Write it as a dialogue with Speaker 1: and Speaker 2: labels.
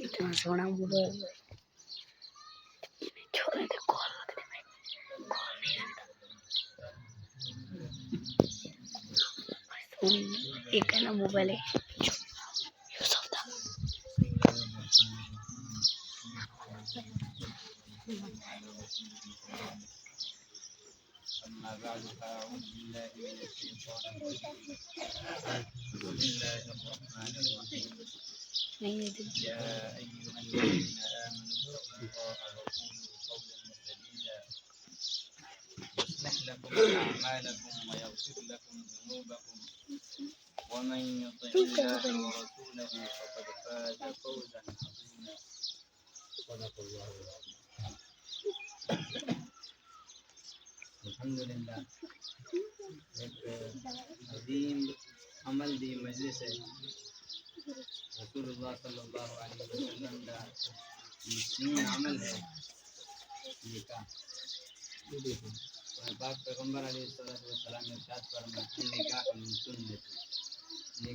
Speaker 1: इतना सोना मोबाइल छोड़ दे कॉल लगने में कॉल नहीं रहता एक है ना मोबाइल है यूसुफ था नहीं है
Speaker 2: يا أيها الذين آمنوا اتقوا الله وقولوا قولا سديدا يصلح لكم أعمالكم ويغفر لكم ذنوبكم ومن يطع الله ورسوله فقد فاز فوزا عظيما صدق الله العظيم الحمد لله एक अजीम अमल दी मजलिस है रसूलुल्लाह सल्लल्लाहु अलैहि वसल्लम का मशहूर अमल है निकाह पाक पैगंबर अलैहिस्सलातु वस्सलाम ने इरशाद फरमाया निकाह मिन सुन्नत